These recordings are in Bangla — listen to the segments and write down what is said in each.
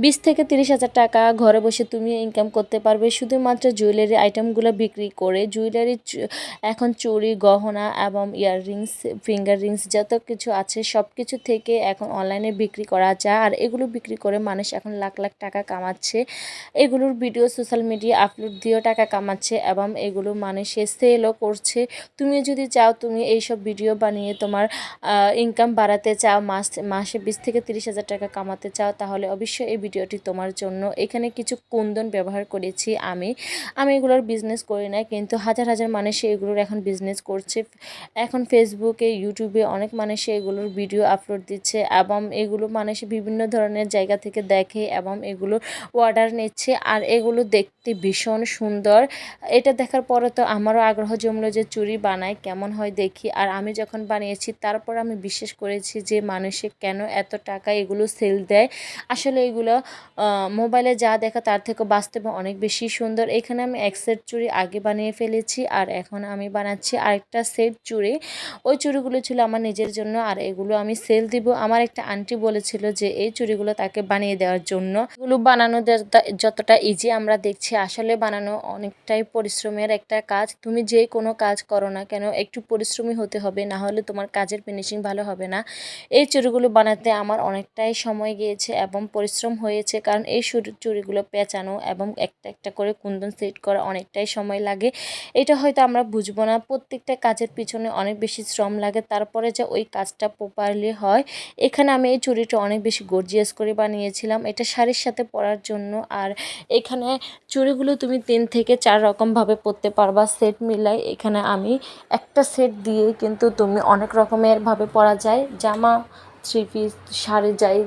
20,000 থেকে 30,000 টাকা ঘরে বসে তুমি ইনকাম করতে পারবে শুধুমাত্র জুয়েলারি আইটেমগুলো বিক্রি করে। জুয়েলারি এখন চুড়ি, গহনা এবং ইয়াররিংস, ফিঙ্গার রিংস যত কিছু আছে সব কিছু থেকে এখন অনলাইনে বিক্রি করা যায়। আর এগুলো বিক্রি করে মানুষ এখন লাখ লাখ টাকা কামাচ্ছে। এগুলোর ভিডিও সোশ্যাল মিডিয়া আপলোড দিয়েও টাকা কামাচ্ছে এবং এগুলো মানুষে সেলও করছে। তুমি যদি চাও, তুমি এইসব ভিডিও বানিয়ে তোমার ইনকাম বাড়াতে চাও, মাসে 20,000 থেকে 30,000 টাকা কামাতে চাও, তাহলে অবশ্যই এই ভিডিওটি তোমার জন্য। এখানে কিছু কুন্দন ব্যবহার করেছি আমি এগুলোর বিজনেস করি না, কিন্তু হাজার হাজার মানুষ এগুলোর এখন বিজনেস করছে। এখন ফেসবুকে, ইউটিউবে অনেক মানুষ এগুলোর ভিডিও আপলোড দিচ্ছে এবং এগুলো মানুষ বিভিন্ন ধরনের জায়গা থেকে দেখে এবং এগুলো অর্ডার নিচ্ছে। আর এগুলো দেখতে ভীষণ সুন্দর। এটা দেখার পরে তো আমারও আগ্রহ জমলো যে চুড়ি বানায় কেমন হয় দেখি। আর আমি যখন বানিয়েছি তারপর আমি বিশ্বাস করেছি যে মানুষে কেন এত টাকা এগুলো সেল দেয়। আসলে এগুলো মোবাইলে যা দেখা তার থেকে বাস্তবে অনেক বেশি সুন্দর। এখানে আমি এক সেট চুড়ি আগে বানিয়ে ফেলেছি আর এখন আমি বানাচ্ছি আরেকটা সেট চুড়ি। ওই চুড়িগুলো ছিল আমার নিজের জন্য আর এগুলো আমি সেল দিব। আমার একটা আন্টি বলেছিল যে এই চুড়িগুলো তাকে বানিয়ে দেওয়ার জন্য। এগুলো বানানো যতটা ইজি আমরা দেখছি, আসলে বানানো অনেকটাই পরিশ্রমের একটা কাজ। তুমি যে কোনো কাজ করো না কেন একটু পরিশ্রমী হতে হবে, না হলে তোমার কাজের ফিনিশিং ভালো হবে না। এই চুড়িগুলো বানাতে আমার অনেকটাই সময় গিয়েছে এবং পরিশ্রম হয়েছে, কারণ এই চুড়িগুলো পেঁচানো এবং একটা একটা করে কুন্দন সেট করা অনেকটাই সময় লাগে। এটা হয়তো আমরা বুঝবো না, প্রত্যেকটা কাজের পিছনে অনেক বেশি শ্রম লাগে, তারপরে যে ওই কাজটা প্রপারলি হয়। এখানে আমি এই চুড়িটা অনেক বেশি গর্জিয়াস করে বানিয়েছিলাম, এটা শাড়ির সাথে পরার জন্য। আর এখানে চুড়িগুলো তুমি 3 থেকে 4 রকমভাবে পরতে পারবা সেট মিলাই। এখানে আমি একটা সেট দিয়ে কিন্তু তুমি অনেক রকমের ভাবে পরা যায়, জামা, থ্রি পিস, শাড়ি যাই।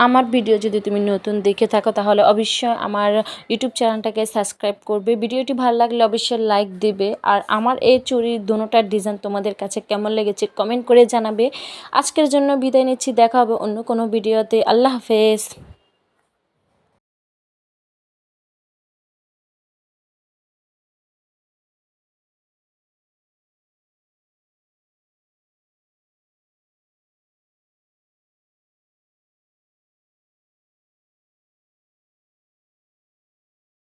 আমার ভিডিও যদি তুমি নতুন দেখে থাকো তাহলে অবশ্যই আমার ইউটিউব চ্যানেলটাকে সাবস্ক্রাইব করবে। ভিডিওটি ভালো লাগলে অবশ্যই লাইক দিবে। আর আমার এই চুড়ি দুটোটার ডিজাইন তোমাদের কাছে কেমন লেগেছে কমেন্ট করে জানাবে। আজকের জন্য বিদায় নিচ্ছি, দেখা হবে অন্য কোনো ভিডিওতে। আল্লাহ হাফেজ।